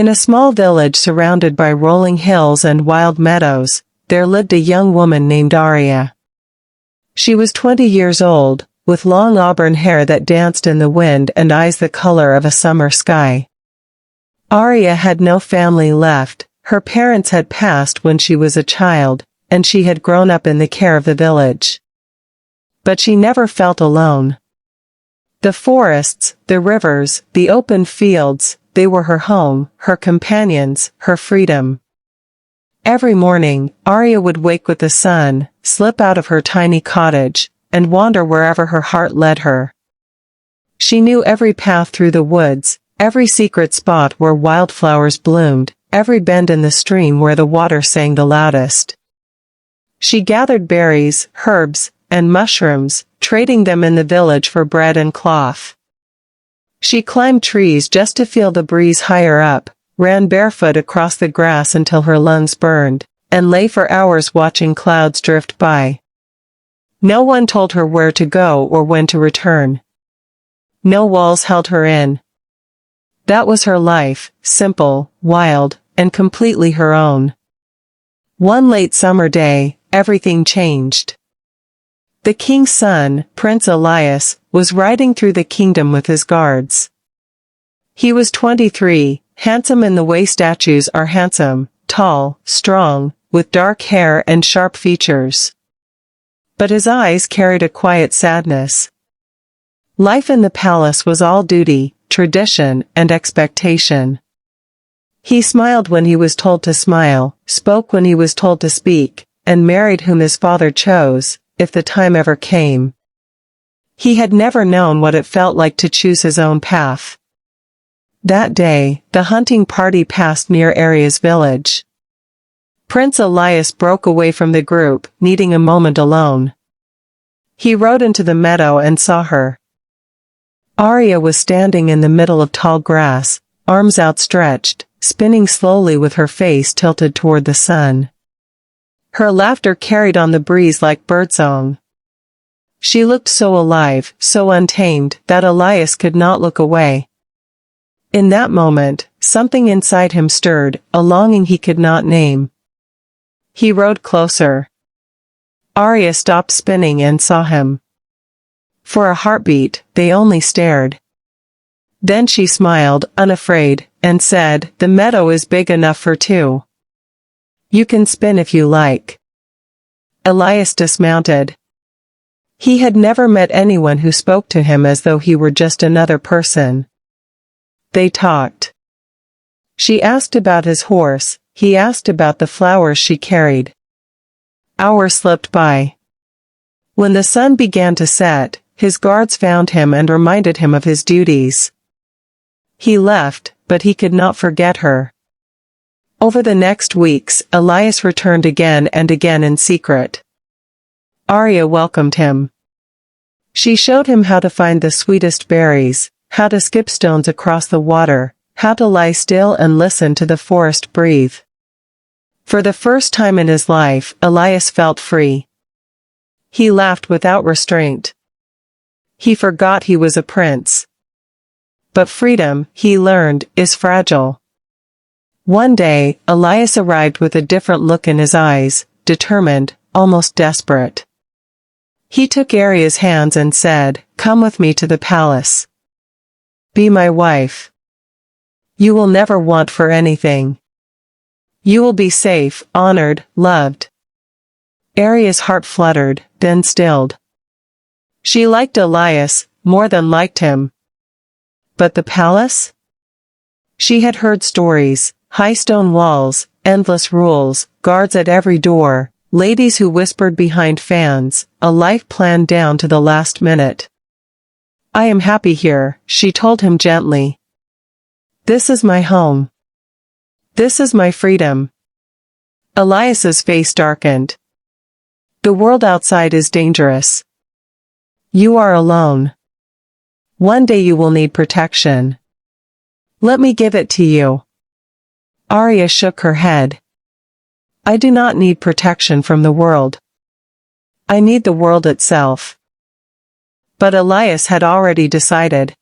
In a small village surrounded by rolling hills and wild meadows, there lived a young woman named Aria. She was 20 years old, with long auburn hair that danced in the wind and eyes the color of a summer sky. Aria had no family left, her parents had passed when she was a child, and she had grown up in the care of the village. But she never felt alone. The forests, the rivers, the open fields, they were her home, her companions, her freedom. Every morning, Aria would wake with the sun, slip out of her tiny cottage, and wander wherever her heart led her. She knew every path through the woods, every secret spot where wildflowers bloomed, every bend in the stream where the water sang the loudest. She gathered berries, herbs, and mushrooms, trading them in the village for bread and cloth. She climbed trees just to feel the breeze higher up, ran barefoot across the grass until her lungs burned, and lay for hours watching clouds drift by. No one told her where to go or when to return. No walls held her in. That was her life, simple, wild, and completely her own. One late summer day, everything changed. The king's son, Prince Elias, was riding through the kingdom with his guards. He was 23, handsome in the way statues are handsome, tall, strong, with dark hair and sharp features. But his eyes carried a quiet sadness. Life in the palace was all duty, tradition, and expectation. He smiled when he was told to smile, spoke when he was told to speak, and married whom his father chose, if the time ever came. He had never known what it felt like to choose his own path. That day, the hunting party passed near Aria's village. Prince Elias broke away from the group, needing a moment alone. He rode into the meadow and saw her. Aria was standing in the middle of tall grass, arms outstretched, spinning slowly with her face tilted toward the sun. Her laughter carried on the breeze like birdsong. She looked so alive, so untamed, that Elias could not look away. In that moment, something inside him stirred, a longing he could not name. He rode closer. Aria stopped spinning and saw him. For a heartbeat, they only stared. Then she smiled, unafraid, and said, "The meadow is big enough for two. You can spin if you like." Elias dismounted. He had never met anyone who spoke to him as though he were just another person. They talked. She asked about his horse, he asked about the flowers she carried. Hours slipped by. When the sun began to set, his guards found him and reminded him of his duties. He left, but he could not forget her. Over the next weeks, Elias returned again and again in secret. Aria welcomed him. She showed him how to find the sweetest berries, how to skip stones across the water, how to lie still and listen to the forest breathe. For the first time in his life, Elias felt free. He laughed without restraint. He forgot he was a prince. But freedom, he learned, is fragile. One day, Elias arrived with a different look in his eyes, determined, almost desperate. He took Aria's hands and said, "Come with me to the palace. Be my wife. You will never want for anything. You will be safe, honored, loved." Aria's heart fluttered, then stilled. She liked Elias, more than liked him. But the palace? She had heard stories. High stone walls, endless rules, guards at every door, ladies who whispered behind fans, a life planned down to the last minute. "I am happy here," she told him gently. "This is my home. This is my freedom." Elias's face darkened. "The world outside is dangerous. You are alone. One day you will need protection. Let me give it to you." Aria shook her head. "I do not need protection from the world. I need the world itself." But Elias had already decided.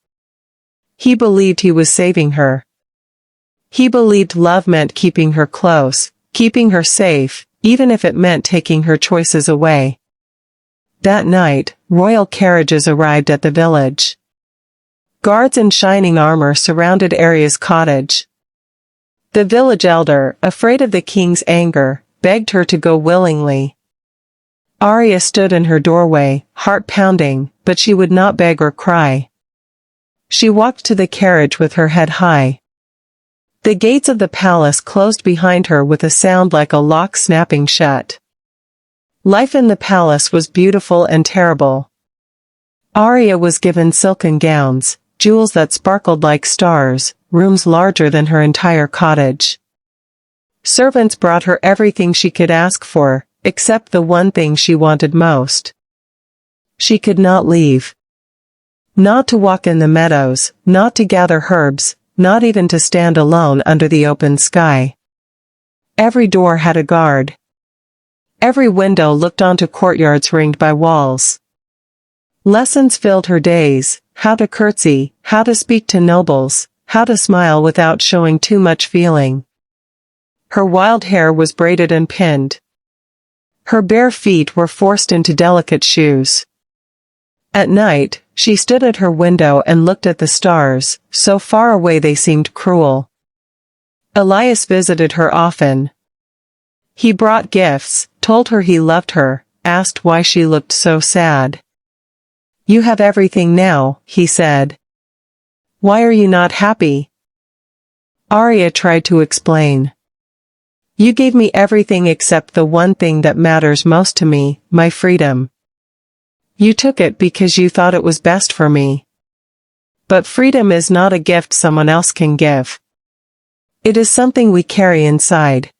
He believed he was saving her. He believed love meant keeping her close, keeping her safe, even if it meant taking her choices away. That night, royal carriages arrived at the village. Guards in shining armor surrounded Aria's cottage. The village elder, afraid of the king's anger, begged her to go willingly. Aria stood in her doorway, heart pounding, but she would not beg or cry. She walked to the carriage with her head high. The gates of the palace closed behind her with a sound like a lock snapping shut. Life in the palace was beautiful and terrible. Aria was given silken gowns, jewels that sparkled like stars, rooms larger than her entire cottage. Servants brought her everything she could ask for, except the one thing she wanted most. She could not leave. Not to walk in the meadows, not to gather herbs, not even to stand alone under the open sky. Every door had a guard. Every window looked onto courtyards ringed by walls. Lessons filled her days: how to curtsy, how to speak to nobles, how to smile without showing too much feeling. Her wild hair was braided and pinned. Her bare feet were forced into delicate shoes. At night, she stood at her window and looked at the stars, so far away they seemed cruel. Elias visited her often. He brought gifts, told her he loved her, asked why she looked so sad. "You have everything now," he said. "Why are you not happy?" Aria tried to explain. "You gave me everything except the one thing that matters most to me, my freedom. You took it because you thought it was best for me. But freedom is not a gift someone else can give. It is something we carry inside."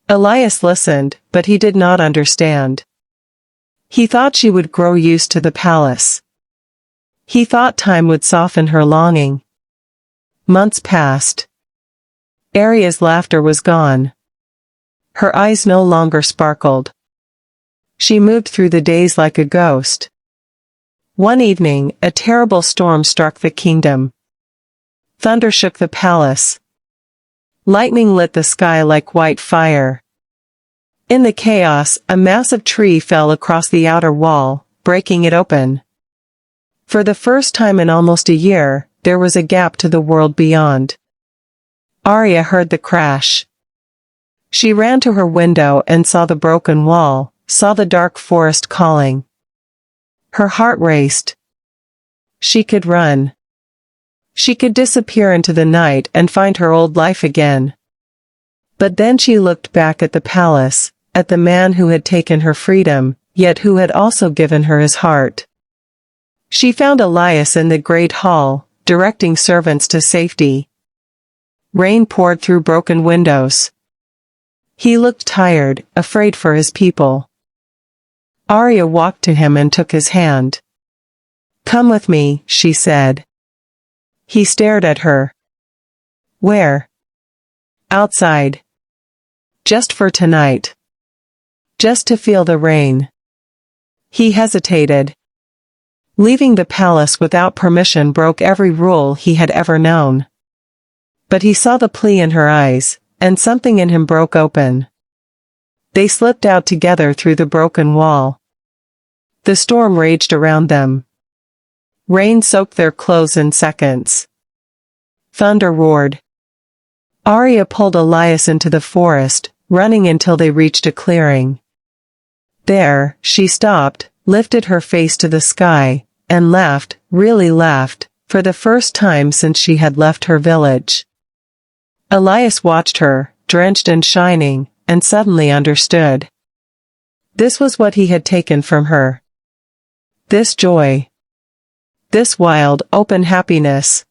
Elias listened, but he did not understand. He thought she would grow used to the palace. He thought time would soften her longing. Months passed. Aria's laughter was gone. Her eyes no longer sparkled. She moved through the days like a ghost. One evening, a terrible storm struck the kingdom. Thunder shook the palace. Lightning lit the sky like white fire. In the chaos, a massive tree fell across the outer wall, breaking it open. For the first time in almost a year, there was a gap to the world beyond. Aria heard the crash. She ran to her window and saw the broken wall, saw the dark forest calling. Her heart raced. She could run. She could disappear into the night and find her old life again. But then she looked back at the palace, at the man who had taken her freedom, yet who had also given her his heart. She found Elias in the great hall, directing servants to safety. Rain poured through broken windows. He looked tired, afraid for his people. Aria walked to him and took his hand. "Come with me," she said. He stared at her. "Where?" "Outside. Just for tonight. Just to feel the rain." He hesitated. Leaving the palace without permission broke every rule he had ever known. But he saw the plea in her eyes, and something in him broke open. They slipped out together through the broken wall. The storm raged around them. Rain soaked their clothes in seconds. Thunder roared. Aria pulled Elias into the forest, running until they reached a clearing. There, she stopped, lifted her face to the sky, and laughed, really laughed, for the first time since she had left her village. Elias watched her, drenched and shining, and suddenly understood. This was what he had taken from her. This joy. This wild, open happiness.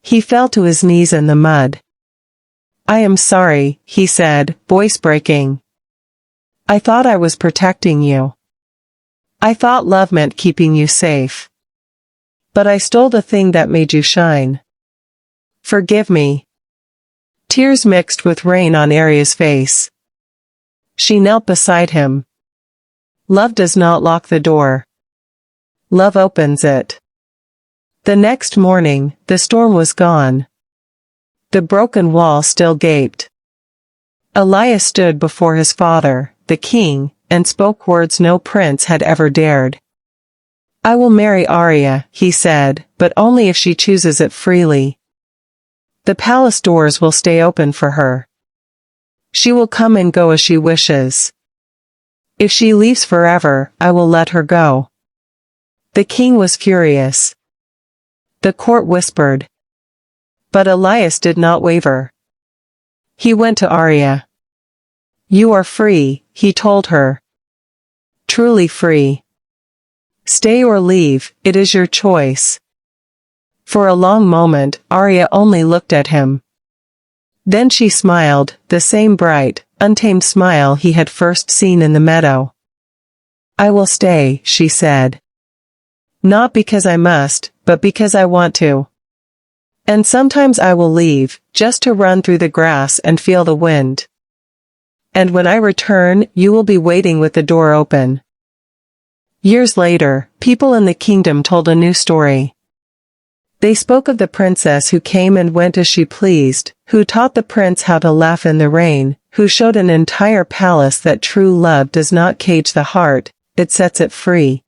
He fell to his knees in the mud. "I am sorry," he said, voice breaking. "I thought I was protecting you. I thought love meant keeping you safe. But I stole the thing that made you shine. Forgive me." Tears mixed with rain on Aria's face. She knelt beside him. Love does not lock the door. Love opens it. The next morning, the storm was gone. The broken wall still gaped. Elias stood before his father, the king, and spoke words no prince had ever dared. "I will marry Aria," he said, "but only if she chooses it freely. The palace doors will stay open for her. She will come and go as she wishes. If she leaves forever, I will let her go." The king was furious. The court whispered. But Elias did not waver. He went to Aria. "You are free," he told her. "Truly free. Stay or leave, it is your choice." For a long moment, Aria only looked at him. Then she smiled, the same bright, untamed smile he had first seen in the meadow. "I will stay," she said. "Not because I must, but because I want to. And sometimes I will leave, just to run through the grass and feel the wind. And when I return, you will be waiting with the door open." Years later, people in the kingdom told a new story. They spoke of the princess who came and went as she pleased, who taught the prince how to laugh in the rain, who showed an entire palace that true love does not cage the heart, it sets it free.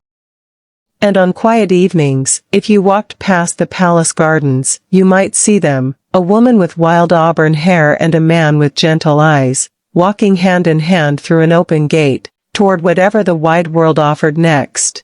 And on quiet evenings, if you walked past the palace gardens, you might see them, a woman with wild auburn hair and a man with gentle eyes, walking hand in hand through an open gate, toward whatever the wide world offered next.